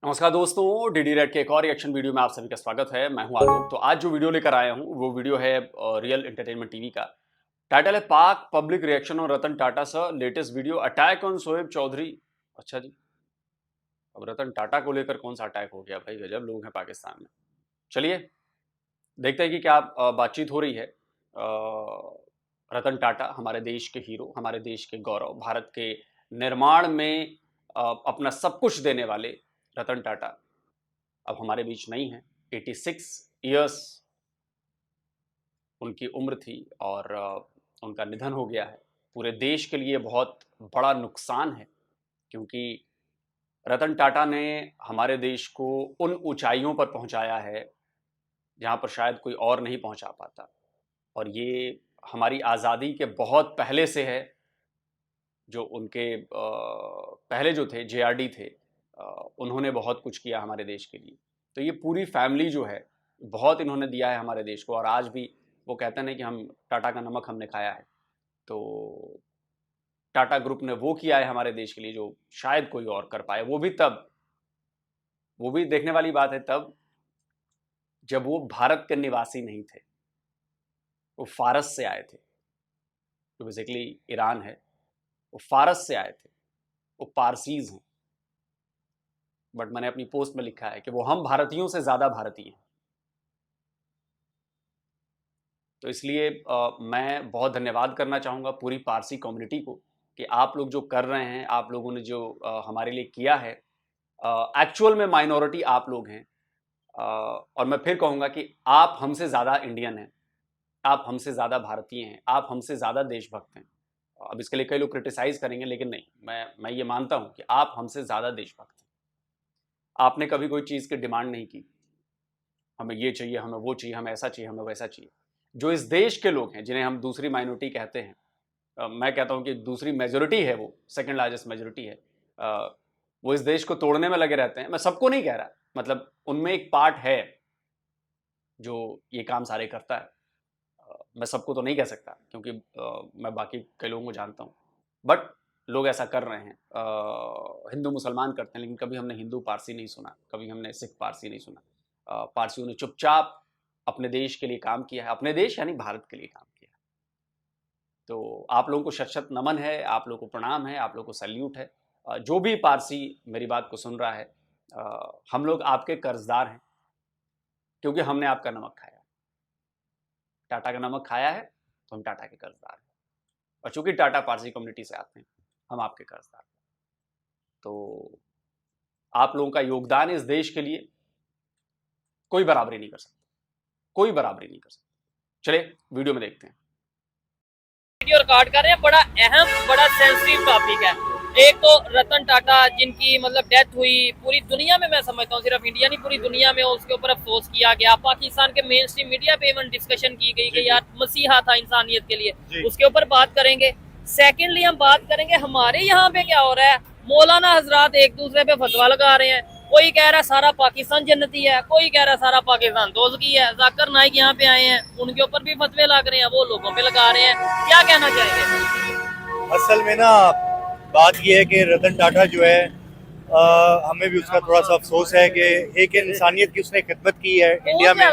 नमस्कार दोस्तों, DD red के एक और रिएक्शन वीडियो में आप सभी का स्वागत है। मैं हूं आलोक। तो आज जो वीडियो लेकर आया हूं वो वीडियो है रियल एंटरटेनमेंट टीवी का। टाइटल है Pak public reaction on Ratan Tata sir latest video attack on Shoaib Chaudhry. अच्छा जी, अब रतन टाटा को लेकर कौन सा अटैक हो गया भाई? गजब लोग हैं पाकिस्तान में। चलिए देखते हैं कि क्या बातचीत हो रही है। रतन टाटा हमारे देश के हीरो, हमारे देश के गौरव, भारत के निर्माण में अपना सब कुछ देने वाले रतन टाटा अब हमारे बीच नहीं है। 86 इयर्स उनकी उम्र थी और उनका निधन हो गया है। पूरे देश के लिए बहुत बड़ा नुकसान है, क्योंकि रतन टाटा ने हमारे देश को उन ऊंचाइयों पर पहुंचाया है जहां पर शायद कोई और नहीं पहुंचा पाता। और ये हमारी आज़ादी के बहुत पहले से है। जो उनके पहले जो थे जेआरडी थे, उन्होंने बहुत कुछ किया हमारे देश के लिए। तो ये पूरी फैमिली जो है बहुत इन्होंने दिया है हमारे देश को। और आज भी वो कहते हैं कि हम टाटा का नमक हमने खाया है। तो टाटा ग्रुप ने वो किया है हमारे देश के लिए जो शायद कोई और कर पाए। वो भी देखने वाली बात है तब जब वो भारत के निवासी नहीं थे, वो फारस से आए थे, जो बेसिकली ईरान है। वो फारस से आए थे, वो पारसीज हैं। बट मैंने अपनी पोस्ट में लिखा है कि वो हम भारतीयों से ज्यादा भारतीय हैं। तो इसलिए मैं बहुत धन्यवाद करना चाहूँगा पूरी पारसी कम्युनिटी को कि आप लोग जो कर रहे हैं, आप लोगों ने जो हमारे लिए किया है। एक्चुअल में माइनॉरिटी आप लोग हैं। और मैं फिर कहूँगा कि आप हमसे ज़्यादा इंडियन हैं, आप हमसे ज़्यादा भारतीय हैं, आप हमसे ज़्यादा देशभक्त हैं। अब इसके लिए कई लोग क्रिटिसाइज़ करेंगे, लेकिन नहीं, मैं ये मानता हूँ कि आप हमसे ज़्यादा देशभक्त हैं। आपने कभी कोई चीज़ की डिमांड नहीं की, हमें ये चाहिए, हमें वो चाहिए, हमें ऐसा चाहिए, हमें वैसा चाहिए। जो इस देश के लोग हैं, जिन्हें हम दूसरी माइनॉरिटी कहते हैं, मैं कहता हूँ कि दूसरी मेजोरिटी है, वो सेकंड लार्जेस्ट मेजोरिटी है। वो इस देश को तोड़ने में लगे रहते हैं। मैं सबको नहीं कह रहा, मतलब उनमें एक पार्ट है जो ये काम सारे करता है। मैं सबको तो नहीं कह सकता, क्योंकि मैं बाकी कई लोगों को जानता हूँ। बट लोग ऐसा कर रहे हैं। हिंदू मुसलमान करते हैं, लेकिन कभी हमने हिंदू पारसी नहीं सुना, कभी हमने सिख पारसी नहीं सुना। पारसियों ने चुपचाप अपने देश के लिए काम किया है, अपने देश यानी भारत के लिए काम किया है। तो आप लोगों को शत शत नमन है, आप लोगों को प्रणाम है, आप लोगों को सैल्यूट है। जो भी पारसी मेरी बात को सुन रहा है, हम लोग आपके कर्जदार हैं, क्योंकि हमने आपका नमक खाया, टाटा का नमक खाया है, तो हम टाटा के कर्जदार हैं। और चूंकि टाटा पारसी कम्युनिटी से आते हैं, हम आपके कर्जदार हैं। तो आप लोगों का योगदान इस देश के लिए कोई बराबरी नहीं कर सकता, कोई बराबरी नहीं कर सकता। चलिए वीडियो में देखते हैं। वीडियो रिकॉर्ड कर रहे हैं। बड़ा अहम, बड़ा सेंसिटिव टॉपिक है। एक तो रतन टाटा जिनकी मतलब डेथ हुई, पूरी दुनिया में, मैं समझता हूँ सिर्फ इंडिया नहीं पूरी दुनिया में उसके ऊपर अफसोस किया गया। पाकिस्तान के मेन स्ट्रीम मीडिया पे इवन डिस्कशन की गई कि यार मसीहा था इंसानियत के लिए, उसके ऊपर बात करेंगे। सेकेंडली हम बात करेंगे हमारे यहाँ पे क्या हो रहा है। मौलाना हजरात एक दूसरे पे फतवा लगा रहे हैं। कोई कह रहा है सारा पाकिस्तान जन्नती है, कोई कह रहा है सारा पाकिस्तान दोज़खी है। जाकिर नाइक यहाँ पे आए हैं, उनके ऊपर भी फतवे लग रहे हैं, वो लोगों पे लगा रहे हैं। क्या कहना चाहेंगे? असल में ना बात यह है कि रतन टाटा जो है, हमें भी उसका थोड़ा सा अफसोस है कि एक इंसानियत की उसने खिदमत की है इंडिया में,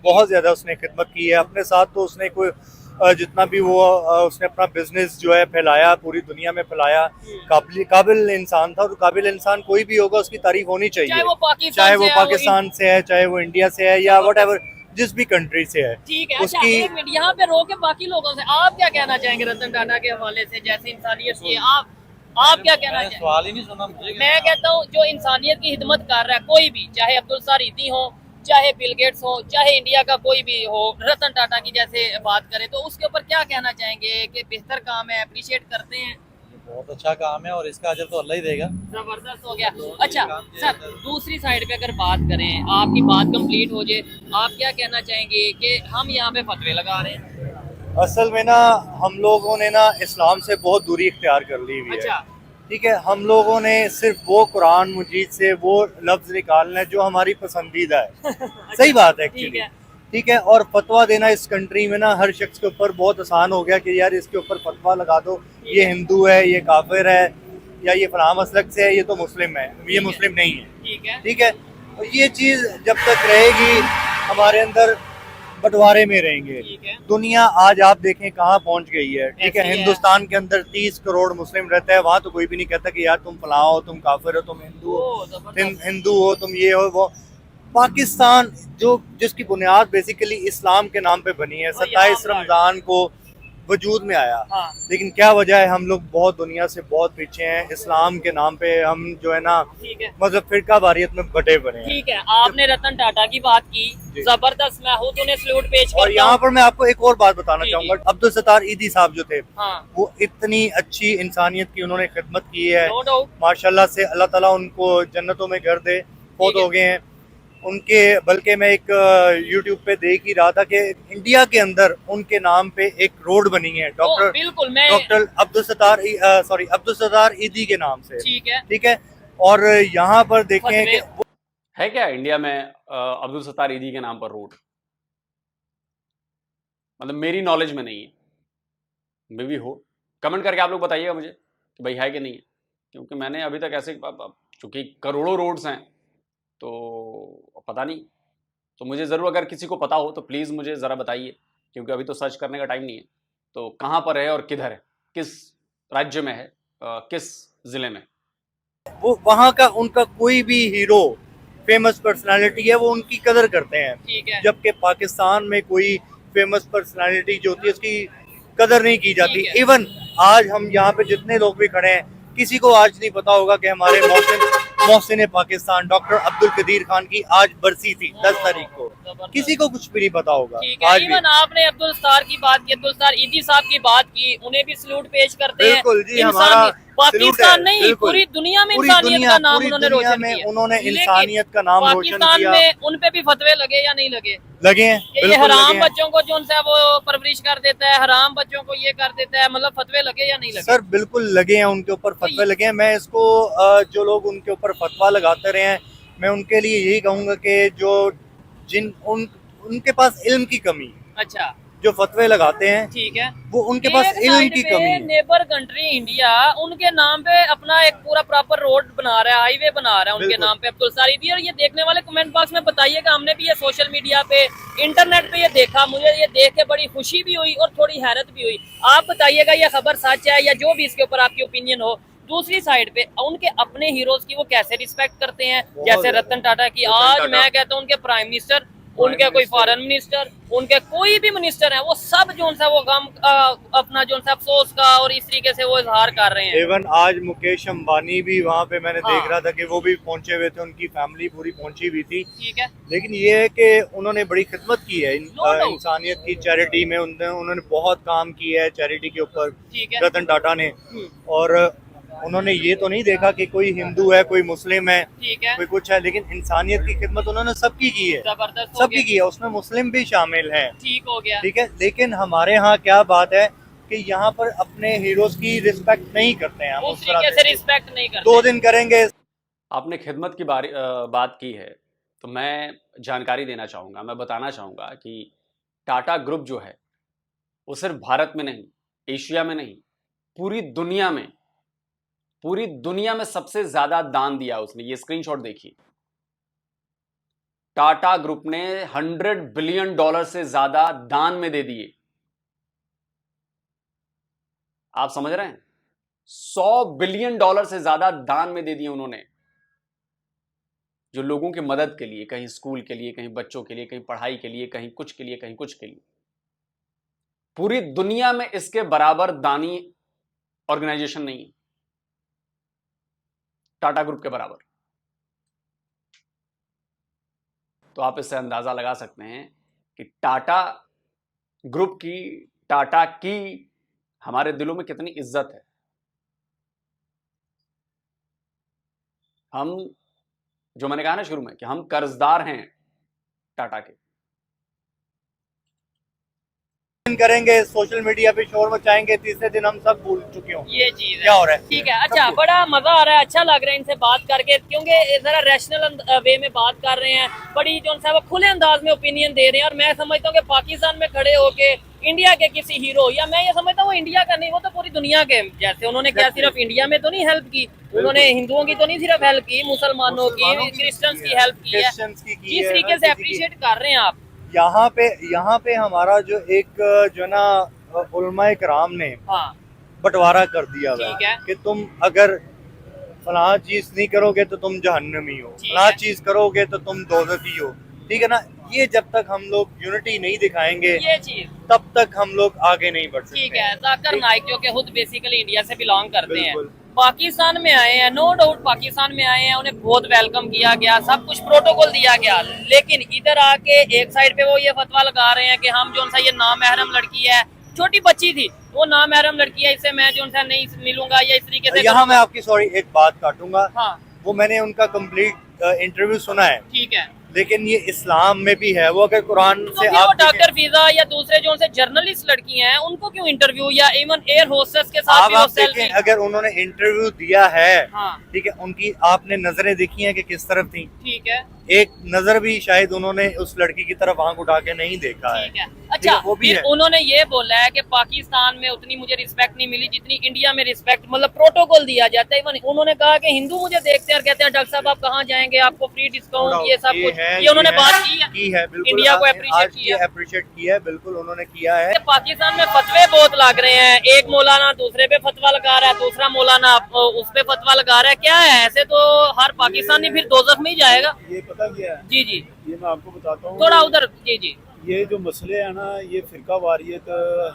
बहुत ज़्यादा उसने खिदमत की है। अपने साथ तो उसने कोई जितना भी वो उसने अपना बिजनेस जो है फैलाया, पूरी दुनिया में फैलाया। काबिल इंसान था, तो काबिल इंसान कोई भी होगा उसकी तारीफ होनी चाहिए, चाहे वो पाकिस्तान से है, चाहे वो इंडिया से है, या वट एवर जिस भी कंट्री से है। ठीक है, उसकी यहाँ पे रोके बाकी लोगों से आप क्या कहना चाहेंगे रतन टाटा के हवाले से, जैसे इंसानियत की आप क्या कहना चाहेंगे? सवाल ही नहीं सुना मुझे। मैं कहता हूँ जो इंसानियत की खिदमत कर रहा है कोई भी, चाहे अब्दुल सारीदी हो, चाहे बिल गेट्स हो, चाहे इंडिया का कोई भी हो, रतन टाटा की जैसे बात करें, तो उसके ऊपर क्या कहना चाहेंगे कि बेहतर काम है, अप्रिशिएट करते हैं? बहुत अच्छा काम है और इसका अजर तो अल्लाह ही देगा। जबरदस्त हो गया। अच्छा सर, दूसरी साइड पे अगर बात करें, आपकी बात कंप्लीट हो जाए, आप क्या कहना चाहेंगे कि हम यहाँ पे फतवे लगा रहे हैं? असल में ना हम लोगों ने ना इस्लाम से बहुत दूरी इख्तियार कर ली हुई है। ठीक है, हम लोगों ने सिर्फ वो कुरान मजीद से वो लफ्ज़ निकालना है जो हमारी पसंदीदा है। सही बात है एक्चुअली। ठीक है, और फतवा देना इस कंट्री में ना हर शख्स के ऊपर बहुत आसान हो गया कि यार इसके ऊपर फतवा लगा दो, ये हिंदू है, ये काफिर है। या ये फलां मसलक से है, ये तो मुस्लिम है, ये मुस्लिम नहीं है। ठीक है, ठीक है, तो ये चीज़ जब तक रहेगी हमारे अंदर बंटवारे में रहेंगे। ठीक है, दुनिया आज आप देखें कहाँ पहुंच गई है। ठीक है, ऐसी है। हिंदुस्तान के अंदर 30 करोड़ मुस्लिम रहता है, वहाँ तो कोई भी नहीं कहता कि यार तुम फलां हो, तुम काफिर हो, तुम हिंदू हो, ओ जबरदस्त, हिंदू हो, तुम ये हो वो। पाकिस्तान जो जिसकी बुनियाद बेसिकली इस्लाम के नाम पे बनी है, और 27 यहाँ रमज़ान को वजूद में आया, हाँ लेकिन क्या वजह है, हम लोग बहुत दुनिया से बहुत पीछे हैं। इस्लाम के नाम पे हम जो है ना ठीक है, मतलब फिरका वारियत में बटे बने हैं। ठीक है। आपने रतन टाटा की बात की, जी। जबरदस्त, मैं हूँ तो उन्हें सल्यूट पेश और करता यहाँ हूँ। पर मैं आपको एक और बात बताना जी, चाहूंगा, अब्दुल सत्तार ईदी साहब जो थे, हाँ, वो इतनी अच्छी इंसानियत की उन्होंने खिदमत की है, नो डाउट, माशाल्लाह से। अल्लाह ताला उनको जन्नतों में घर दे, फौत ठीक है। हो गए हैं उनके। बल्कि मैं एक यूट्यूब पे देख ही रहा था कि इंडिया के अंदर उनके नाम पे एक रोड बनी है, ओ, बिल्कुल, मैं डॉक्टर अब्दुल सत्तार ईदी के नाम से। ठीक है, ठीक है, और यहाँ पर देखें फतवे। कि है क्या इंडिया में अब्दुल सत्तार ईदी के नाम पर रोड? मतलब मेरी नॉलेज में नहीं है, मे भी हो। कमेंट करके आप लोग बताइएगा मुझे कि भाई है कि नहीं है, क्योंकि मैंने अभी तक ऐसे चूंकि करोड़ों रोड्स हैं तो पता नहीं। तो मुझे ज़रूर अगर किसी को पता हो तो प्लीज़ मुझे ज़रा बताइए, क्योंकि अभी तो सर्च करने का टाइम नहीं है। तो कहाँ पर है और किधर है, किस राज्य में है, किस ज़िले में? वो वहाँ का उनका कोई भी हीरो फेमस पर्सनालिटी है, वो उनकी कदर करते हैं, ठीक है, जबकि पाकिस्तान में कोई फेमस पर्सनालिटी जो होती है उसकी कदर नहीं की जाती। ठीक है। इवन आज हम यहाँ पे जितने लोग भी खड़े हैं, किसी को आज नहीं पता होगा कि हमारे मोहसिन पाकिस्तान डॉक्टर अब्दुल कदीर खान की आज बरसी थी 10 तारीख को। जबरदस्त। किसी को कुछ भी नहीं पता होगा ठीक है। आज भी। इवन आपने अब्दुल सत्तार की बात की, अब्दुल सत्तार ईदी साहब की बात की, उन्हें भी सल्यूट पेश करते हैं। बिल्कुल जी, इंसानी- हमारा पाकिस्तान है, नहीं, बिल्कुल। पूरी दुनिया में पूरी इंसानियत दुनिया का नाम पूरी उन्होंने दुनिया रोशन में किया। उन्होंने लेकिन इंसानियत का नाम रोशन पाकिस्तान किया। में उन पे भी फतवे लगे या नहीं लगे? लगे हैं, ये बिल्कुल लगे हराम हैं। बच्चों को जो उनसे वो परवरिश कर देता है, हराम बच्चों को ये कर देता है, मतलब फतवे लगे या नहीं लगे? सर बिल्कुल लगे हैं, उनके ऊपर फतवे लगे हैं। मैं इसको जो लोग उनके ऊपर फतवा लगाते रहे हैं, मैं उनके लिए यही कहूंगा कि जो उनके पास इल्म की कमी, अच्छा, जो फतवे लगाते हैं ठीक है। वो उनके पास एक इल्म साइड की पे कमी है। नेबर कंट्री इंडिया उनके नाम पे अपना एक पूरा प्रॉपर रोड बना रहा है, हाईवे बना रहा है उनके बिल्कुल। नाम पे, अब्दुल सत्तार ईदी। और ये देखने वाले कमेंट बॉक्स में बताइएगा, हमने भी ये सोशल मीडिया पे, इंटरनेट पे ये देखा, मुझे ये देख के बड़ी खुशी भी हुई और थोड़ी हैरत भी हुई। आप बताइएगा ये खबर सच है या जो भी इसके ऊपर आपकी ओपिनियन हो। दूसरी साइड पे उनके अपने हीरोज की वो कैसे रिस्पेक्ट करते हैं, बहुत जैसे ज्यादा। रतन टाटा की। रतन आज टाटा। मैं कहता हूँ उनके प्राइम मिनिस्टर, उनके कोई फॉरेन मिनिस्टर, उनके कोई भी मिनिस्टर है, वो सब जो सा वो गम अपना जो सा अफसोस का और इस तरीके से वो इजहार कर रहे हैं। इवन आज मुकेश अंबानी भी वहाँ पे मैंने हाँ। देख रहा था कि वो भी पहुंचे हुए थे, उनकी फैमिली पूरी पहुंची हुई थी। ठीक है, लेकिन ये है कि उन्होंने बड़ी खिदमत की है No doubt। इंसानियत की, चैरिटी में उन्होंने बहुत काम किया है चैरिटी के ऊपर, ठीक है। रतन टाटा ने। हम्म, और उन्होंने ये तो नहीं देखा कि कोई हिंदू है, कोई मुस्लिम है, ठीक है, कोई कुछ है, लेकिन इंसानियत की खिदमत उन्होंने सबकी की है, जबरदस्त हो सबकी गया, की है, उसमें मुस्लिम भी शामिल हैं। ठीक हो गया। ठीक है, लेकिन हमारे यहाँ क्या बात है कि यहाँ पर अपने हीरोज की रिस्पेक्ट नहीं करते हैं हम उस उस तरह तरीके से से। रिस्पेक्ट नहीं करते। 2 दिन करेंगे। आपने खिदमत की बात की है, तो मैं जानकारी देना चाहूँगा, मैं बताना चाहूँगा कि टाटा ग्रुप जो है वो सिर्फ भारत में नहीं, एशिया में नहीं, पूरी दुनिया में सबसे ज़्यादा दान दिया उसने। ये स्क्रीनशॉट देखिए, टाटा ग्रुप ने $100 बिलियन से ज़्यादा दान में दे दिए। आप समझ रहे हैं? $100 बिलियन से ज़्यादा दान में दे दिए उन्होंने, जो लोगों की मदद के लिए, कहीं स्कूल के लिए, कहीं बच्चों के लिए, कहीं पढ़ाई के लिए, कहीं कुछ के लिए, कहीं कुछ के लिए। पूरी दुनिया में इसके बराबर दानी ऑर्गेनाइजेशन नहीं है, टाटा ग्रुप के बराबर। तो आप इससे अंदाजा लगा सकते हैं कि टाटा की हमारे दिलों में कितनी इज्जत है। हम, जो मैंने कहा ना शुरू में, कि हम कर्जदार हैं टाटा के। करेंगे, सोशल मीडिया पे शोर मचाएंगे, तीसरे दिन हम सब भूल चुके होंगे ये चीज है, क्या हो रहा है। ठीक है। अच्छा, बड़ा मजा आ रहा है, अच्छा लग रहा है इनसे बात करके, क्योंकि जरा रैशनल वे में बात कर रहे हैं, बड़ी जो है वो खुले अंदाज में ओपिनियन दे रहे हैं। और मैं समझता हूँ कि पाकिस्तान में खड़े होके इंडिया के किसी हीरो, या मैं ये समझता हूँ इंडिया का नहीं, वो तो पूरी दुनिया के जैसे उन्होंने क्या सिर्फ इंडिया में तो नहीं हेल्प की, उन्होंने हिंदुओं की तो नहीं सिर्फ हेल्प की, मुसलमानों की, क्रिश्चियंस की हेल्प की है। जिस तरीके से अप्रिशिएट कर रहे हैं आप, यहाँ पे हमारा जो एक जो ना उलमाए कराम ने हाँ बंटवारा कर दिया हुआ ठीक है। कि तुम अगर फलां चीज नहीं करोगे तो तुम जहन्नमी हो, ठीक फलां है। चीज करोगे तो तुम दोज़खी हो, ठीक है ना। ये जब तक हम लोग यूनिटी नहीं दिखाएंगे ये चीज तब तक हम लोग आगे नहीं बढ़ सकते। ठीक है। जाकिर नाइक जो कि खुद बेसिकली इंडिया से बिलोंग करते हैं, बिल्कुल। पाकिस्तान में आए हैं, नो डाउट पाकिस्तान में आए हैं, उन्हें बहुत वेलकम किया गया, सब कुछ प्रोटोकॉल दिया गया, लेकिन इधर आके एक साइड पे वो ये फतवा लगा रहे हैं कि हम जो सा ये नामहरम लड़की है, छोटी बच्ची थी, वो नामहरम लड़की है, इससे मैं जो सा नहीं मिलूंगा या इस तरीके से। यहाँ मैं आपकी सॉरी एक बात काटूंगा, हाँ वो मैंने उनका कंप्लीट इंटरव्यू सुना है, ठीक है। लेकिन ये इस्लाम में भी है। वो अगर कुरान तो से फिर वो आप डॉक्टर फिजा या दूसरे जो से जर्नलिस्ट लड़की हैं, उनको क्यों इंटरव्यू, या इवन एयर होस्टेस के साथ भी वो आप सेल्फी। देखें, अगर उन्होंने इंटरव्यू दिया है, हाँ ठीक है, उनकी आपने नजरें देखी हैं कि किस तरफ थी। ठीक है एक नजर भी शायद उन्होंने उस लड़की की तरफ आंख उठा के नहीं देखा है। ठीक है। अच्छा वो भी फिर है। उन्होंने ये बोला है कि पाकिस्तान में उतनी मुझे रिस्पेक्ट नहीं मिली जितनी इंडिया में रिस्पेक्ट, मतलब प्रोटोकॉल दिया जाता है। इवन उन्होंने कहा कि हिंदू मुझे देखते हैं और कहते हैं डॉक्टर साहब आप कहाँ जाएंगे, आपको फ्री डिस्काउंट, ये सब कुछ, ये उन्होंने बात की है बिल्कुल। इंडिया को अप्रिशिएट किया, अप्रिशिएट किया है, बिल्कुल उन्होंने किया है। पाकिस्तान में फतवे बहुत लग रहे हैं, एक मौलाना दूसरे पे फतवा लगा रहा है, दूसरा मौलाना उस पे फतवा लगा रहा है, क्या है ऐसे तो हर पाकिस्तानी फिर दोज़ख में ही जाएगा। ये पता क्या है, जी जी ये मैं आपको बताता हूँ, थोड़ा उधर जी जी ये जो मसले है ना, ये फिरका वारियत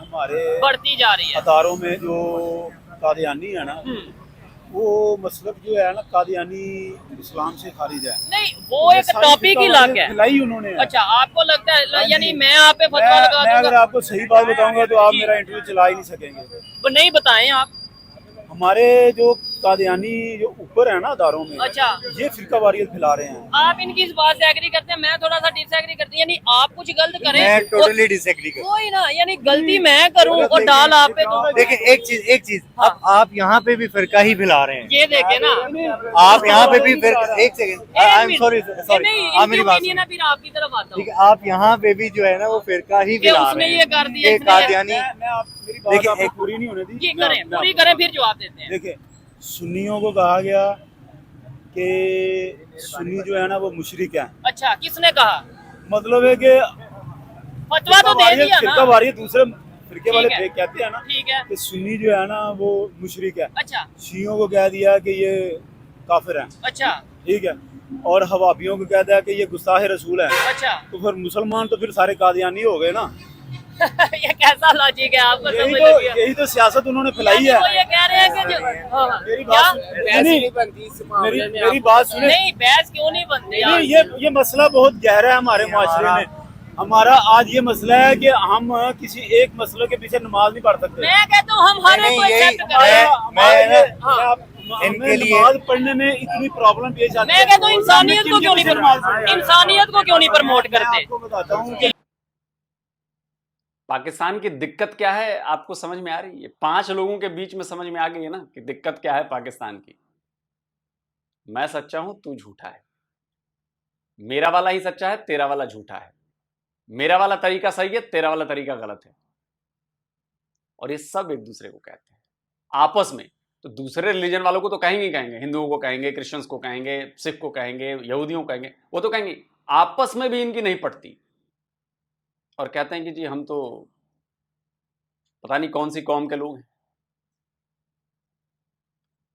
हमारे बढ़ती जा रही है। अदारों में जो कादियानी है ना, वो मसलब जो है ना, कादियानी इस्लाम से खारिज है। नहीं वो एक टॉपिक ही अलग है। खिलाई उन्होंने है। अच्छा आपको लगता है, हाँ यानी जी। मैं आप पे फतवा लगा मैं अगर दूंगा, आपको सही बात बताऊंगा तो आप जी। मेरा इंटरव्यू चला ही नहीं सकेंगे। वो नहीं बताएं आप। हमारे जो कादियानी जो ऊपर है ना अदारों में, अच्छा ये फिरका वारियत फैला रहे हैं। आप इनकी इस बात से एग्री करते हैं, मैं थोड़ा सा डिसएग्री करती हूँ, यानी आप कुछ गलत करें मैं और- टोटली डिसएग्री करता हूं। वही ना, यानी गलती मैं करूं और डाल आप पे तो देखिए एक चीज हाँ। अब आप यहाँ पे भी फिरका ही फैला रहे हैं। ये देखे ना। आप यहाँ पे भी फिर एक सेकंड, आई एम सॉरी नहीं आप मेरी बात ओपिनियन है, फिर आपकी तरफ आता हूँ ठीक है। आप यहाँ पे भी जो है ना वो फिरका ही कि फैला उसने रहे ये हैं। कर दिया, ये इसने कादियानी मैं आप मेरी बात देखिए, आपको एक- पूरी नहीं होने दी। जी मैं- करें, मैं पूरी आपको- करें फिर जवाब देते हैं। देखिए, सुन्नियों को कहा गया कि सुन्नी जो है ना वो मुशरिक है। अच्छा किसने कहा, मतलब है कि फतवा तो दे दिया फिरका ना। वारियत दूसरे फिरके वाले ठीक है। कहते हैं ना ठीक है। कि सुन्नी जो है ना वो मुशरिक है। अच्छा शियों को कह दिया कि ये काफिर है, अच्छा ठीक है, और हवाबियों को कह दिया कि ये गुस्ताह रसूल है। अच्छा तो फिर मुसलमान तो फिर सारे कादियानी हो गए ना। ये कैसा लॉजिक है आपको यही समझ तो लगी है? यही तो सियासत उन्होंने फैलाई यानी है। वो ये कह रहे हैं कि जो हाँ, मेरी क्या बात मेरी बात सुने। नहीं बहस क्यों नहीं बनती यार? नहीं, ये मसला बहुत गहरा है हमारे माशरे में। हमारा आज ये मसला है कि हम किसी एक मसले के पीछे नमाज नहीं पढ़ सकते। मैं कहता हूँ हम हर एक को नहीं, यही- एक्सेप्ट करें। मैं इनके लिए- नमाज पढ़ने में इतनी प्रॉब्लम पेश आती मैं कहता हूँ इंसानियत को क्यों नहीं प्रमोट इंसानियत को क्यों नहीं प्रमोट करते? आपको बताता हूँ कि पाकिस्तान की दिक्कत क्या है आपको समझ में आ रही है? 5 लोगों के बीच में समझ में आ गई है ना कि दिक्कत क्या है पाकिस्तान की। मैं सच्चा हूं, तू झूठा है। मेरा वाला ही सच्चा है, तेरा वाला झूठा है। मेरा वाला तरीका सही है, तेरा वाला तरीका गलत है। और ये सब एक दूसरे को कहते हैं आपस में। तो दूसरे रिलीजन वालों को तो कहेंगे, हिंदुओं को कहेंगे, क्रिश्चियंस को कहेंगे, सिख को कहेंगे, यहूदियों को कहेंगे, वो तो कहेंगे। आपस में भी इनकी नहीं पड़ती और कहते हैं कि जी हम तो पता नहीं कौन सी कौम के लोग हैं।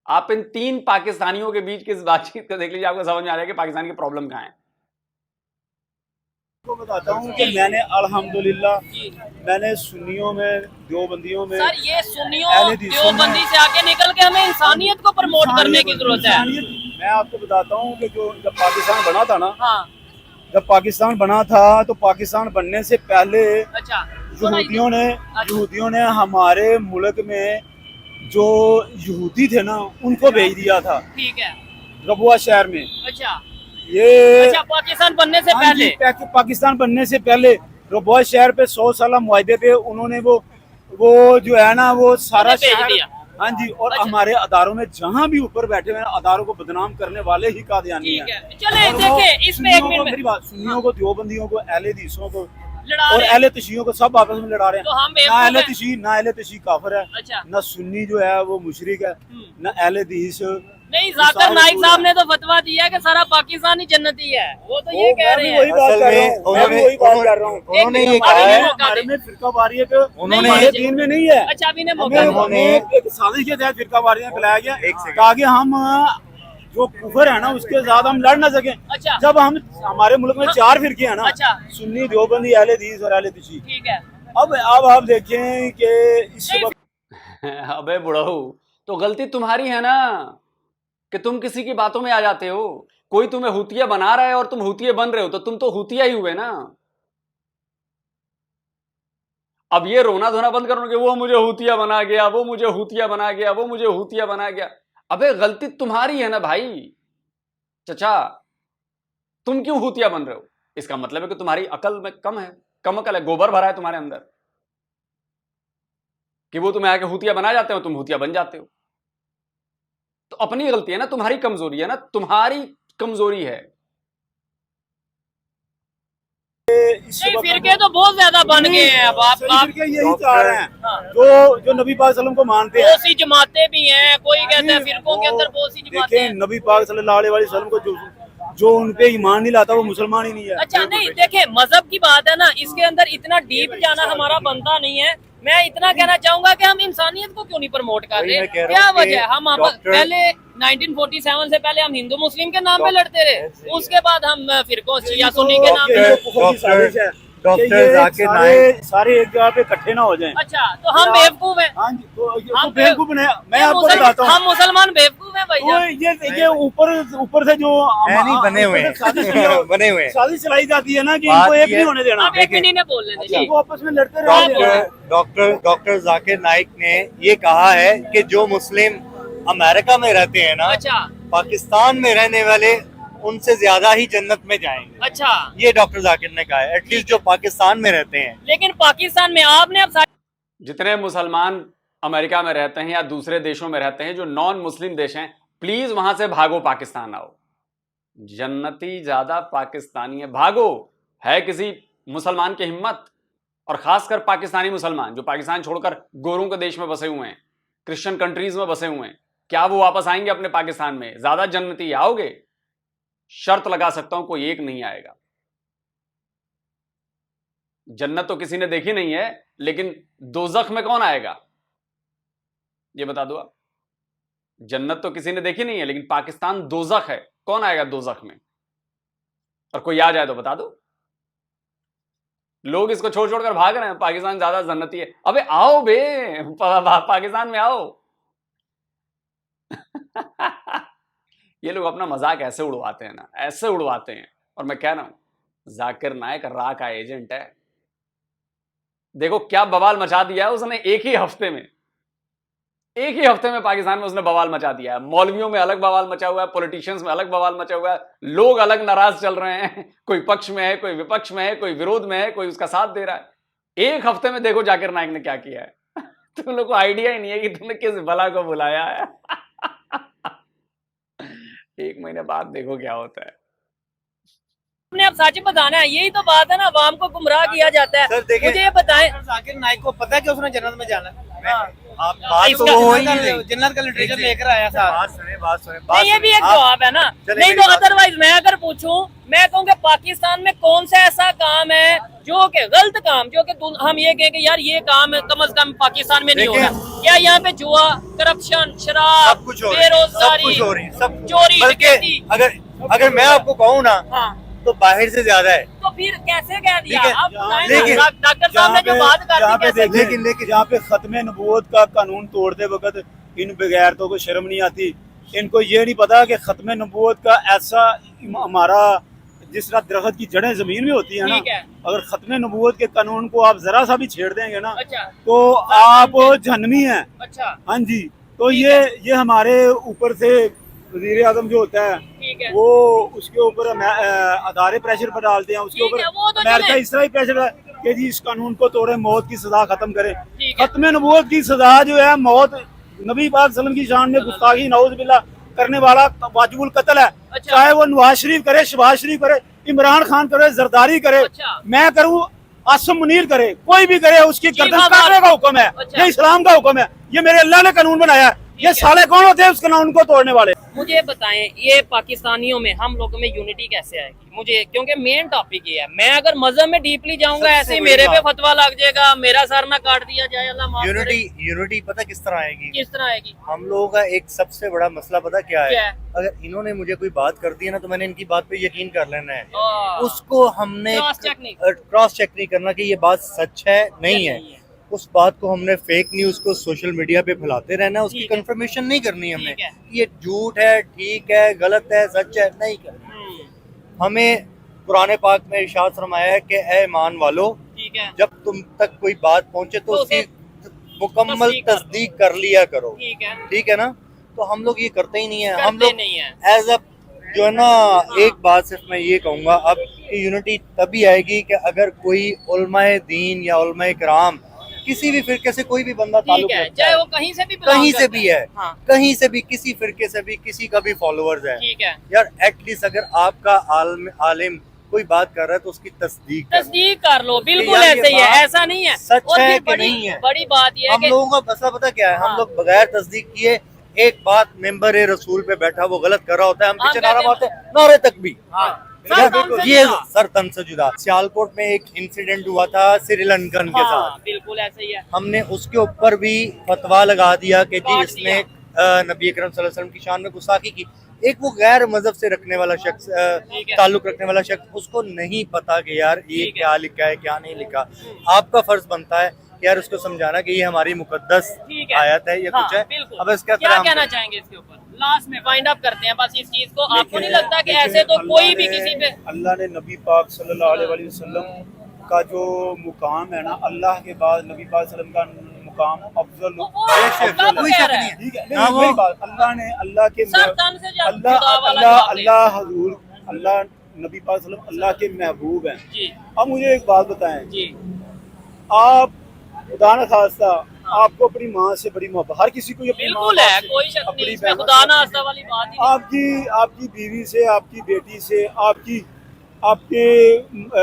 आप इन 3 पाकिस्तानियों के बीच की इस बातचीत को देख लीजिए, आपको समझ में आ जाएगा कि पाकिस्तान की प्रॉब्लम कहां है। आपको बताता हूँ कि मैंने अल्हम्दुलिल्लाह मैंने सुन्नियों में, देवबंदियों में, सर ये सुन्नियों अहले हदीसों में- देवबंदी से आगे निकल के हमें इंसानियत को प्रमोट करने की जरूरत है। इंसानियत- मैं आपको बताता हूँ कि जो जब पाकिस्तान बना था ना, हाँ जब पाकिस्तान बना था तो पाकिस्तान बनने से पहले अच्छा यहूदियों ने हमारे मुल्क में जो यहूदी थे ना उनको भेज दिया था ठीक है। रबुआ शहर में। अच्छा ये अच्छा पाकिस्तान बनने से हाँ जी, पहले पाकिस्तान बनने से पहले रबुआ शहर पे 100 साल मुआहदे पे उन्होंने वो जो है ना वो सारा उन्हें भेज शहर, दिया। हाँ जी, और अच्छा। हमारे अदारों में जहाँ भी ऊपर बैठे हुए हैं अदारों को बदनाम करने वाले ही कादियानी ठीक हैं। है चले और वो देखे इसमें एक सुन्नियों को, मिनट मेरी बात, सुन्नियों को, देवबंदियों को, अहले हदीसों को लड़ा और रहे हैं। अहले तशीयों को सब आपस में लड़ा रहे हैं। तो हम ना बेवकूफ अहले हैं। तशी ना अहले तशी काफिर है, अच्छा ना सुन्नी जो है वो मुशरिक है, ना अहले हदीस। नहीं, जाकिर नाइक साहब ने तो फतवा दिया कि सारा पाकिस्तान ही जन्नती है, वो तो ये कह रहे हैं। वही बात असल कर रहा में हूँ, मैं भी वही बात कर रहा हूँ। उन्होंने एक ये मिनट, कहा अभी है, नहीं मौका हमारे दे। में फिरका वारियत नहीं, हमारे ये- दीन में नहीं है। अच्छा अभी ने हमें मौका दिया। हमें एक साजिश के तहत फिरका वारियत फैलाया गया एक सेकंड। ताकि हम जो कुफर है ना उसके साथ हम लड़ ना सकें। अच्छा जब हम हमारे मुल्क में 4 फिरके हैं ना, अच्छा। सुन्नी, देवबंदी, अहले हदीस और अहले तशी। ठीक है। अब आप देखें कि इस नहीं, वक्त अबे बुढ़ऊ, तो गलती तुम्हारी है ना कि तुम किसी की बातों में आ जाते हो। कोई तुम्हें हुतिया बना रहा है और तुम हुतिये बन रहे हो, तो तुम तो हुतिया ही हुए ना। अब ये रोना धोना बंद करो कि वो मुझे हुतिया बना गया, वो मुझे हुतिया बना गया, वो मुझे हुतिया बना गया। अबे गलती तुम्हारी है ना भाई। चचा, तुम क्यों हुतिया बन रहे हो? इसका मतलब है कि तुम्हारी अकल में कम है, कम अकल है, गोबर भरा है तुम्हारे अंदर कि वो तुम्हें आके हुतिया बना जाते हो, तुम हुतिया बन जाते हो। तो अपनी गलती है ना, तुम्हारी कमजोरी है ना, तुम्हारी कमजोरी है। इस नहीं, वक्त फिरके तो बहुत ज्यादा बन गए हैं अब। आप सही फिरके यही चाह रहे हैं हाँ। जो नबी पाक सल्लल्लाहु अलैहि वसल्लम को मानते हैं। बहुत सी जमातें भी हैं, कोई कहता है फिरकों के अंदर बहुत सी जमातें देखें, हैं। नबी पाक सल्लल्लाहु अलैहि वसल्लम को जो उन पे ईमान नहीं लाता वो मुसलमान ही नहीं है। अच्छा नहीं, देखे मजहब की बात है ना, इसके अंदर इतना डीप जाना हमारा बनता नहीं है। मैं इतना कहना चाहूंगा कि हम इंसानियत को क्यों नहीं प्रमोट कर वही रहे? मैं कह रहा क्या हूं कि वजह है? हम डॉक्टर- पहले 1947 से पहले हम हिंदू मुस्लिम के नाम पे लड़ते रहे, उसके बाद हम फिरकों शिया सुन्नी के नाम पे ये लड़ते। कुफर की साजिश है कि डॉक्टर ये जाकिर सारे एक जगह पे इकट्ठे ना हो जाएं। अच्छा तो हम बेवकूफ हैं। हाँ जी, तो हम बेवकूफ ने मैं आपको बताता हम हूँ। मुसलमान बेवकूफ हैं भाई तो ये ऊपर से जो है नहीं, बने हुए ऊपर से साजिश हैं बने हुए हैं। साजिश चलाई जाती है ना कि बात इनको एक ये- नहीं होने देना, आप एक मिनट ने बोल लेते जी। इनको आपस में लड़ते रहते डॉक्टर जाकिर नाइक ने ये कहा है कि जो मुस्लिम अमेरिका में रहते हैं ना, अच्छा पाकिस्तान में रहने वाले उनसे ज्यादा ही जन्नत में जाएंगे। अच्छा, ये डॉक्टर जाकिर ने कहा है, एटलीस्ट जो पाकिस्तान में रहते हैं। लेकिन पाकिस्तान में आपने अब जितने मुसलमान अमेरिका में रहते हैं या दूसरे देशों में रहते हैं जो नॉन मुस्लिम देश हैं, प्लीज वहां से भागो, पाकिस्तान आओ। जन्नती ज्यादा पाकिस्तानी है, भागो। है किसी मुसलमान की हिम्मत? और खासकर पाकिस्तानी मुसलमान जो पाकिस्तान छोड़कर गोरों के देश में बसे हुए हैं, क्रिश्चियन कंट्रीज में बसे हुए हैं, क्या वो वापस आएंगे अपने पाकिस्तान में? ज्यादा जन्नती आओगे? शर्त लगा सकता हूं कोई एक नहीं आएगा। जन्नत तो किसी ने देखी नहीं है, लेकिन दोजख में कौन आएगा ये बता दो आप। जन्नत तो किसी ने देखी नहीं है, लेकिन पाकिस्तान दोजख है, कौन आएगा दोजख में? और कोई आ जाए तो बता दो। लोग इसको छोड़ छोड़कर भाग रहे हैं, पाकिस्तान ज्यादा जन्नती है। अबे आओ बे, पाकिस्तान में आओ। ये लोग अपना मजाक ऐसे उड़वाते हैं ना, ऐसे उड़वाते हैं। और मैं कह रहा हूं जाकिर नाइक रा का एजेंट है। देखो क्या बवाल मचा दिया है उसने एक ही हफ्ते में। एक ही हफ्ते में पाकिस्तान में उसने बवाल मचा दिया है। मौलवियों में अलग बवाल मचा हुआ है, पॉलिटिशियंस में अलग बवाल मचा हुआ है, लोग अलग नाराज चल रहे हैं। कोई पक्ष में है, कोई विपक्ष में है, कोई विरोध में है, कोई उसका साथ दे रहा है। एक हफ्ते में देखो जाकिर नाइक ने क्या किया है। तुम लोग को आइडिया ही नहीं है कि तुमने किस बला को बुलाया है। 1 महीने बाद देखो क्या होता है। आपने अब सच बताना है, यही तो बात है ना, आवाम को गुमराह किया जाता है। सर, देखिए- मुझे ये बताएं, जाकिर नाइक को पता है कि उसने जन्नत में जाना है। आप बात तो इसका- वो हो ही नहीं रही। जन्नत का लिटरेचर लेकर आया साथ। बात सुने नहीं ये भी एक जवाब है ना। चलिए नहीं मेरी तो बात अदरवाइज मैं अगर पूछूं, मैं कहूँगा पाकिस्तान में कौन सा ऐसा काम है जो कि गलत काम, जो कि हम ये कहें कि यार ये काम कम से कम पाकिस्तान में नहीं हो देखिए- रहा? क्या यहाँ पे जुआ, करप्शन, शराब, सब कुछ हो रही है, सब बेरोजगारी, कुछ हो रही है, सब चोरी, बल्कि डकैती? अगर मैं आपको कहूँ ना हाँ, तो बाहर से ज्यादा है। तो फिर कैसे कह दिया? ठीक है, आप बताएं ना, लेकिन- डॉक्टर साहब ने जो बात कर जहाँ दी पे कैसे? देखें, लेकिन जहाँ पे खत्म नबूवत का कानून तोड़ते वक्त इन बगैरतों को शर्म नहीं आती। इनको ये नहीं पता कि खत्म नबूवत का ऐसा हमारा जिस तरह दरख्त की जड़ें जमीन में होती है ना, ठीक है। अगर खत्म नबूवत के कानून को आप जरा सा भी छेड़ देंगे ना अच्छा तो आप जहन्नमी हैं। अच्छा, हाँ जी, तो ये हमारे ऊपर से वजीर आजम जो होता है ठीक है। वो उसके ऊपर अदारे प्रेशर पर डालते हैं, उसके ठीक ऊपर है, वो तो अमेरिका चले। इस तरह ही प्रेशर है कि जी इस कानून को तोड़े, मौत की सजा खत्म करें। ठीक है। खत्म नबूवत की सजा जो है मौत, नबी पाक सल्लल्लाहु अलैहि वसल्लम की शान में गुस्ताखी नौज बिल्ला करने वाला वाजिबुल कत्ल है। अच्छा। चाहे वो नवाज शरीफ करे, शहबाज शरीफ करे, इमरान खान करे, जरदारी करे, अच्छा। मैं करूँ, आसम मुनीर करे, कोई भी करे, उसकी गर्दन बात। काटने का हुक्म है। अच्छा। ये इस्लाम का हुक्म है, ये मेरे अल्लाह ने कानून बनाया है। ये है। साले कौन होते हैं उस कानून को तोड़ने वाले? मुझे बताएं, ये पाकिस्तानियों में, हम लोगों में यूनिटी कैसे आएगी? मुझे, क्योंकि मेन टॉपिक ये है। मैं अगर मजहब में डीपली जाऊंगा ऐसे ही मेरे पे फतवा लग जाएगा, मेरा सर ना काट दिया जाए, अल्लाह माफ करे। यूनिटी पता किस तरह आएगी? किस तरह आएगी? हम लोगों का एक सबसे बड़ा मसला पता क्या क्या है? है? अगर इन्होंने मुझे कोई बात कर दी है ना, तो मैंने इनकी बात पे यकीन कर लेना है। उसको उसको हमने क्रॉस चेक नहीं करना कि ये बात सच है नहीं है। उस बात को हमने फेक न्यूज को सोशल मीडिया पे फैलाते रहना, उसकी कंफर्मेशन नहीं करनी हमने ठीक है। कि ये झूठ है, ठीक है, गलत है, सच है, नहीं करनी। हमें कुरान पाक में इरशाद फरमाया है कि ए ईमान वालो, ठीक है, जब तुम तक कोई बात पहुंचे तो तो उसकी उसे मुकम्मल तस्दीक कर लिया करो। ठीक है ना? तो हम लोग ये करते ही नहीं है। हम करते लोग नहीं है। एज अ जो है ना, एक बात सिर्फ मैं ये कहूँगा अब कि यूनिटी तभी आएगी कि अगर कोई उलमाए दीन या उलमाए कराम किसी भी फिरके से कोई भी बंदा ठीक ताल्लुक है, रखता चाहे है, वो कहीं से भी belong कहीं से करता भी है, हाँ, कहीं से भी, किसी फिरके से भी, किसी का भी फॉलोअर्स है, ठीक है, यार एटलीस्ट अगर आपका आलिम कोई बात कर रहा है तो उसकी तस्दीक कर लो। तस्दीक कर लो, बिल्कुल यार ये ऐसे ही है, बात ऐसा नहीं है। सच और है फिर कि नहीं है? बड़ी बात ये है हम कि लोगों का मसला पता क्या है? हाँ। हम लोग बगैर तस्दीक किए एक बात मेंबर रसूल पे बैठा वो गलत कर रहा होता है, हम पीछे नारा मारते हैं, नारे तक भी सर तन से ये जुदा। सर तन से जुदा। सियालकोट में एक इंसिडेंट हुआ था श्रीलंकन के हाँ, साथ, बिल्कुल ऐसे ही है। हमने उसके ऊपर भी फतवा लगा दिया कि जी काट इसने नबी अकरम सल्लल्लाहु अलैहि वसल्लम की शान में गुस्ताखी की। एक वो गैर मजहब से रखने वाला शख्स, ठीक है। ताल्लुक रखने वाला शख्स, उसको नहीं पता कि यार ये ठीक है। क्या लिखा है क्या नहीं लिखा। आपका फर्ज बनता है कि यार उसको समझाना कि ये हमारी मुकद्दस ठीक है। आयत है, ये हाँ, कुछ है। बिल्कुल। अब इसका क्या एहतराम कहना करें। चाहेंगे इसके ऊपर? लास्ट में वाइंड अप करते हैं बस इस चीज को। आपको नहीं लगता कि ऐसे तो कोई भी किसी पे अल्लाह ने नबी पाक सल्लल्लाहु अलैहि वसल्लम का जो मुकाम है ना, अल्लाह के बाद नबी पाक सल्लल्लाहु अलैहि वसल्लम का मुकाम अफजल तो वो अल्लाह को कोई कह शक रहा नहीं है। है। ठीक है, हाँ, नहीं, मेरी बात, अल्लाह ने अल्लाह के सर तन से जुदा अल्लाह वाला अल्लाह जवाब दे। अल्लाह हजूर अल्लाह नबी पाक सल्लल्लाहु अलैहि वसल्लम अल्लाह के महबूब हैं। जी अब मुझे एक बात बताएं, जी आप खुदा न खास्ता आपको अपनी माँ से बड़ी मोहब्बत, हर किसी को ये अपनी बिल्कुल माँ है, से, कोई शक नहीं अपनी इसमें, बहन खुदा से, ना आस्था वाली बात ही नहीं। आपकी बीवी से, आपकी बेटी से, आपके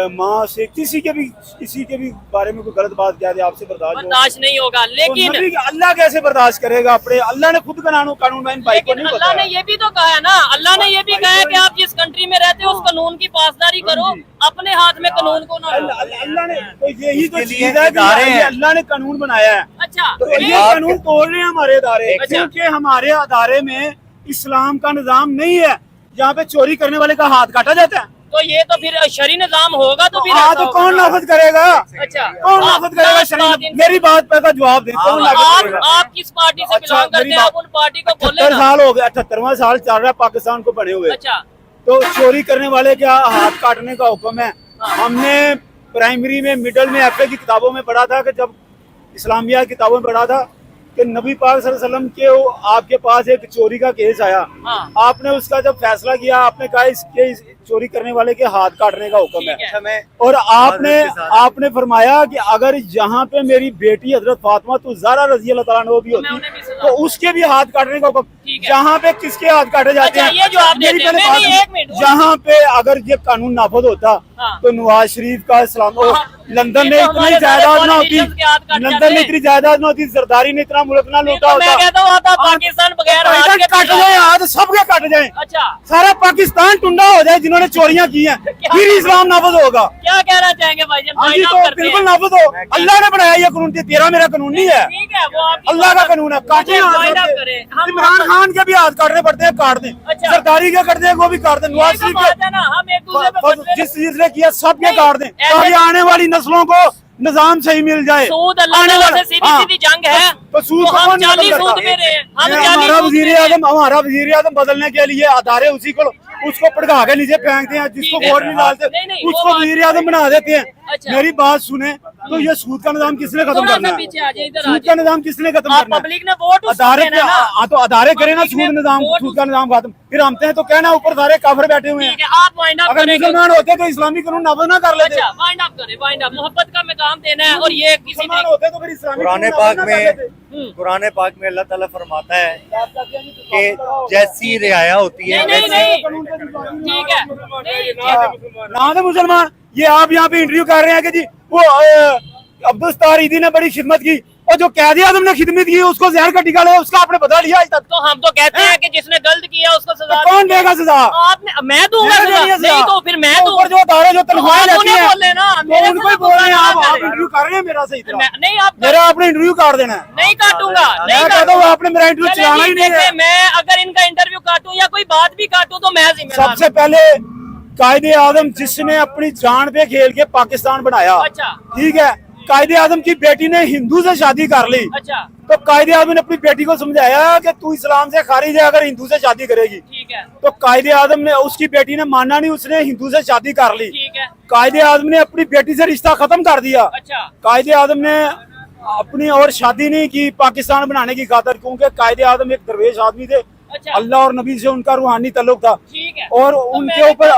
माँ से, किसी के भी बारे में कोई गलत बात कह दे आपसे बर्दाश्त नहीं होगा। लेकिन तो अल्लाह कैसे बर्दाश्त करेगा? अपने अल्लाह ने खुद कानून में इन भाई को लेकिन नहीं अल्लाह ने बताया। ये भी तो कहा है ना, अल्लाह ने ये भी कहा है कि आप जिस कंट्री में रहते हो उस कानून की पासदारी करो, अपने हाथ में कानून को ना लो। अल्लाह ने तो यही तो इसके चीज लिए है कि इदारे हैं। अल्लाह ने कानून बनाया है, अच्छा तो ये आप- कानून तोड़ रहे हैं हमारे अदारे, अच्छा। क्योंकि हमारे अदारे में इस्लाम का निजाम नहीं है, जहाँ पे चोरी करने वाले का हाथ काटा जाता है। तो ये तो फिर शरी निजाम होगा तो फिर हाँ, ऐसा तो होगा कौन ना। नाफज करेगा? अच्छा कौन नाफज करेगा? लास्ट बात शरीफ, इन- मेरी बात पे का जवाब दे, कौन नाफज आप करेगा? आप किस पार्टी से अच्छा, बिलोंग करते मेरी हैं? आप बात- उन पार्टी को बोले 78 ना। साल हो गए, 78वां साल चल रहा है पाकिस्तान को बने हुए, अच्छा तो चोरी करने वाले का हाथ काटने का हुक्म है। हमने प्राइमरी में, मिडिल में, एफए की किताबों में पढ़ा था कि जब इस्लामिया की किताबों में पढ़ा था कि नबी पाक सल्लल्लाहु अलैहि वसल्लम के आपके पास एक चोरी का केस आया, हाँ आपने उसका जब फैसला किया, आपने कहा इसके इस चोरी करने वाले के हाथ काटने का हुक्म ठीक है। है। अच्छा, मैं और के साथ- आपने फरमाया कि अगर यहाँ पे मेरी बेटी हजरत फातिमा तो ज़हरा रज़ी अल्लाह तआला अन्हा भी तो मैं होती उन्हें भी सजा तो उसके भी हाथ काटने का हुक्म। ठीक है। जहाँ पे किसके हाथ काटे जाते अच्छा, हैं? ये जवाब मेरी देते हैं। पहले नहीं, बात नहीं, है। एक मिनट। जहाँ पे अगर ये कानून नाफज होता हाँ। तो नवाज शरीफ का इस्लाम हाँ। लंदन ये ने तो इतनी हमारे सारे जायदाद ना होती, politicians के हाथ काट लंदन जाते में हैं। इतनी जायदाद ना होती, जरदारी ने इतना मुल्क ना लूटा तो मैं होता। कहता हूँ था पाकिस्तान बगैर हाथ के कट पिला- जाए हाथ, सबके कट जाए, अच्छा सारा पाकिस्तान टुंडा हो जाए जिन्होंने चोरियां की हैं, फिर इस्लाम नाफज होगा। क्या कहना चाहेंगे भाईजान? हाँ जी, वाइंड तो अप करते बिल्कुल हैं। नाफज हो। अल्लाह ने बनाया ये कानून, तेरा मेरा कानून नहीं है, ठीक है, वो आपकी अल्लाह का बात- कानून है। काटे मुझे हाथ वाइंड अप सबके। करें। हम इमरान खान के भी हाथ काटने पड़ते हैं, काट दें। अच्छा। सरदारी के कर दे, वो भी काट दें। ये नवाज तो शरीफ बात है ना, हम एक दूसरे पे बस फतवे- जिस चीज ने किया सबके नहीं, काट दें, ऐसे- ताकि आने वाली नस्लों को निजाम सही मिल जाए। सूद अल्लाह आने ताला वाला- से सीधी हाँ। सीधी जंग है, तो सूद तो को हम कौन जाली खत्म सूद करता? में रहे हैं, हम ये जाली हमारा सूद में वजीर रहे हैं। आजम, हमारा वजीर आजम बदलने के लिए अदारे उसी को उसको पड़का के नीचे फेंकते हैं, जिसको ठीक है। वोट नहीं डालते नहीं, नहीं, वो उसको बात- वजीर आजम बना देते हैं। अच्छा। मेरी बात सुने, तो ये सूद का निजाम किसने खत्म थोड़ा करना सा है? पीछे आ जाए, इधर आ सूद का जाए। निजाम किसने खत्म आप करना है? पब्लिक ने वोट उसको अदारे देना है ना। हाँ, तो अदारे करें ना, पब्लिक ने सूद निजाम, वोट सूद का निजाम खत्म। फिर हमते हैं तो कहना ऊपर सारे काफिर बैठे हुए हैं। ठीक है, आप वाइंड अप अगर करेंगे। मुसलमान होते तो इस्लामी कानून नाफज ना कर लेते। अच्छा, वाइंड अप करें, वाइंड अप। मोहब्बत का पैगाम देना है और ये किसी मुसलमान भी होते तो फिर इस्लामी कुरान कानून पाक नाफज ना कर लेते। में कुरान पाक में अल्लाह ताला फरमाता है कि जैसी रियाया होती है नहीं, नहीं, वैसी नहीं। ठीक है, नहीं, ना तो मुसलमान, ये आप यहाँ पे इंटरव्यू कर रहे हैं कि जी वो अब्दुल सत्तार ईदी ने बड़ी खिदमत की, और जो कैदी आजम ने खिदमत की उसको जहर का टीका लगा, उसका आपने बता लिया आज तक? तो हम तो कहते हैं कि जिसने गलत किया उसको सजा तो कौन देगा सजा? आपने, मैं दूंगा मेरे सजा। लिए सजा। नहीं तो फिर मैं तो दूंगा। ऊपर जो अदारे जो तनख्वाहें तो लेती हैं, बोले ना, तो मेरे उनको ही से बोल रहे हैं आप बोलना इंटरव्यू कर रहे हैं मेरा सही तरह। नहीं आप मेरा आपने इंटरव्यू काट देना है। नहीं काटूंगा, नहीं मैं कहता हूँ आपने मेरा इंटरव्यू चले चलाना जी, ही नहीं है। देखें, मैं अगर इनका इंटरव्यू काटूं या कोई बात भी काटूं तो मैं जिम्मेदार सबसे पहले कायदे आजम जिसने अपनी जान पे खेल के पाकिस्तान बनाया, अच्छा। ठीक है, कायदे आजम की बेटी ने हिंदू से शादी कर ली, अच्छा तो कायदे आजम ने अपनी बेटी को समझाया कि तू इस्लाम से खारिज है अगर हिंदू से शादी करेगी। ठीक है, तो कायदे आजम ने, उसकी बेटी ने माना नहीं, उसने हिंदू से शादी कर ली। ठीक है, कायदे आजम ने अपनी बेटी से रिश्ता खत्म कर दिया। अच्छा कायदे आजम ने अपनी और शादी नहीं की पाकिस्तान बनाने की खातिर, क्योंकि कायदे आजम एक दरवेश आदमी थे, अच्छा अल्लाह और नबी से उनका रूहानी ताल्लुक था। ठीक है। और तो उनके मैंने ऊपर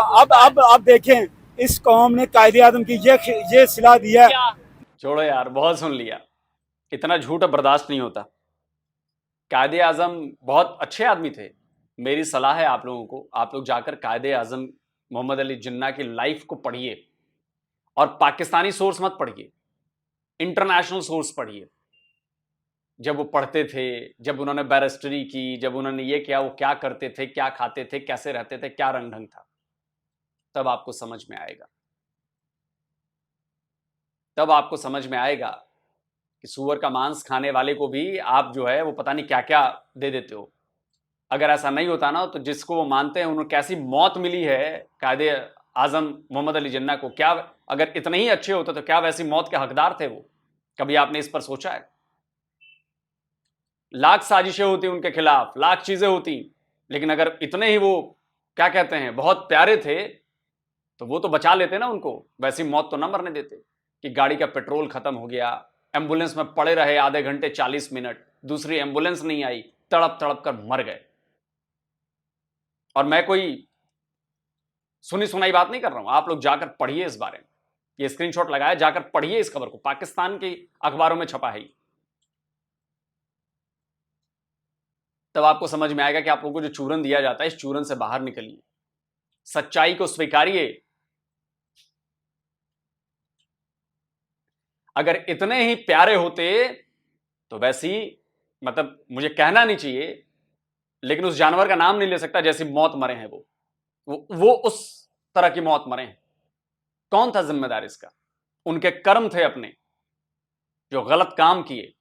अब देखें, इस कौम ने कायदे आजम की ये सिला दिया है। क्या छोड़ो यार, बहुत सुन लिया, इतना झूठ अब बर्दाश्त नहीं होता। कायदे आजम बहुत अच्छे आदमी थे। मेरी सलाह है आप लोगों को, आप लोग जाकर कायदे आजम मोहम्मद अली जिन्ना की लाइफ को पढ़िए, और पाकिस्तानी सोर्स मत पढ़िए, इंटरनेशनल सोर्स पढ़िए। जब वो पढ़ते थे, जब उन्होंने बैरिस्टरी की, जब उन्होंने ये किया, वो क्या करते थे, क्या खाते थे, कैसे रहते थे, क्या रंग ढंग था, तब आपको समझ में आएगा। तब आपको समझ में आएगा कि सूअर का मांस खाने वाले को भी आप जो है वो पता नहीं क्या क्या दे देते हो। अगर ऐसा नहीं होता ना, तो जिसको वो मानते हैं उन्हें कैसी मौत मिली है कायदे आजम मोहम्मद अली जिन्ना को, क्या अगर इतने ही अच्छे होते तो क्या वैसी मौत के हकदार थे वो? कभी आपने इस पर सोचा है? लाख साजिशें होती उनके खिलाफ, लाख चीजें होती, लेकिन अगर इतने ही वो क्या कहते हैं बहुत प्यारे थे तो वो तो बचा लेते ना उनको, वैसी मौत तो ना मरने देते कि गाड़ी का पेट्रोल खत्म हो गया, एम्बुलेंस में पड़े रहे आधे घंटे 40 मिनट, दूसरी एम्बुलेंस नहीं आई, तड़प तड़प कर मर गए। और मैं कोई सुनी सुनाई बात नहीं कर रहा हूं, आप लोग जाकर पढ़िए इस बारे में, ये स्क्रीनशॉट लगाया, जाकर पढ़िए इस खबर को, पाकिस्तान के अखबारों में छपा है। तब आपको समझ में आएगा कि आप लोगों को जो चूरन दिया जाता है, इस चूरन से बाहर निकलिए, सच्चाई को स्वीकारिए। अगर इतने ही प्यारे होते तो वैसी, मतलब मुझे कहना नहीं चाहिए, लेकिन उस जानवर का नाम नहीं ले सकता जैसी मौत मरे हैं वो उस तरह की मौत मरे हैं। कौन था जिम्मेदार इसका? उनके कर्म थे अपने, जो गलत काम किए।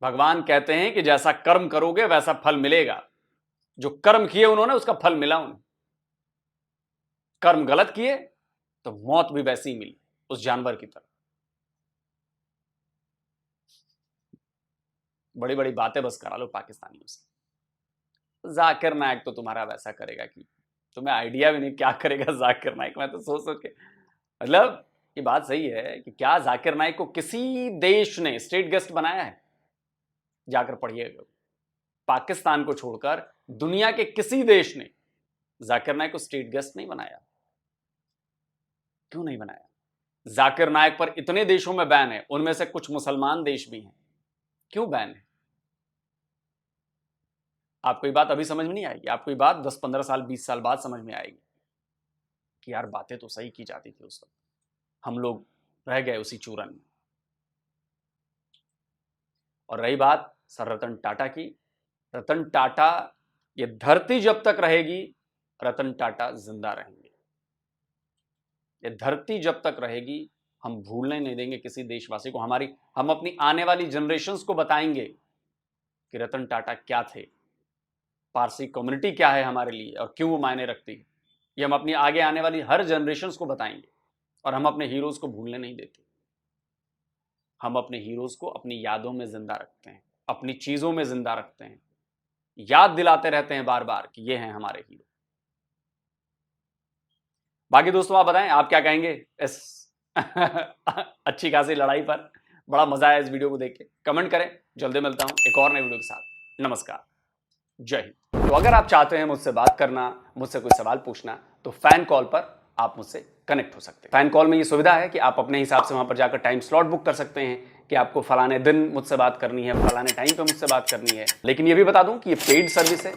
भगवान कहते हैं कि जैसा कर्म करोगे वैसा फल मिलेगा। जो कर्म किए उन्होंने, उसका फल मिला उन्हें। कर्म गलत किए तो मौत भी वैसी ही मिली, उस जानवर की तरह। बड़ी बड़ी बातें बस करा लो पाकिस्तानियों से। जाकिर नायक तो तुम्हारा वैसा करेगा कि तुम्हें आइडिया भी नहीं क्या करेगा जाकिर नायक। मैं तो सोच के, मतलब ये बात सही है कि क्या जाकिर नायक को किसी देश ने स्टेट गेस्ट बनाया है? जाकर पढ़िएगा, पाकिस्तान को छोड़कर दुनिया के किसी देश ने जाकिर नायक को स्टेट गेस्ट नहीं बनाया। क्यों नहीं बनाया? जाकिर नायक पर इतने देशों में बैन है, उनमें से कुछ मुसलमान देश भी हैं। क्यों बैन है? आपको ये बात अभी समझ में नहीं आएगी, आपको ये बात 10-15 साल 20 साल बाद समझ में आएगी कि यार बातें तो सही की जाती थी उस वक्त, हम लोग रह गए उसी चूरन में। और रही बात सर रतन टाटा की, रतन टाटा, ये धरती जब तक रहेगी रतन टाटा जिंदा रहेंगे। ये धरती जब तक रहेगी, हम भूलने नहीं देंगे किसी देशवासी को। हम अपनी आने वाली जनरेशंस को बताएंगे कि रतन टाटा क्या थे, पारसी कम्युनिटी क्या है हमारे लिए और क्यों वो मायने रखती है। ये हम अपनी आगे आने वाली हर जनरेशंस को बताएंगे। और हम अपने हीरोज को भूलने नहीं देते। हम अपने हीरोज को अपनी यादों में जिंदा रखते हैं, अपनी चीजों में जिंदा रखते हैं, याद दिलाते रहते हैं बार बार कि ये हैं हमारे हीरो। बाकी दोस्तों आप बताएं, आप क्या कहेंगे इस अच्छी खासी लड़ाई पर? बड़ा मजा आया इस वीडियो को देख के। कमेंट करें। जल्दी मिलता हूं एक और नए वीडियो के साथ। नमस्कार, जय हिंद। तो अगर आप चाहते हैं मुझसे बात करना, मुझसे कोई सवाल पूछना, तो फैन कॉल पर आप मुझसे कनेक्ट हो सकते हैं। फैन कॉल में ये सुविधा है कि आप अपने हिसाब से वहां पर जाकर टाइम स्लॉट बुक कर सकते हैं कि आपको फलाने दिन मुझसे बात करनी है, फलाने टाइम पे मुझसे बात करनी है। लेकिन ये भी बता दूं कि ये पेड सर्विस है,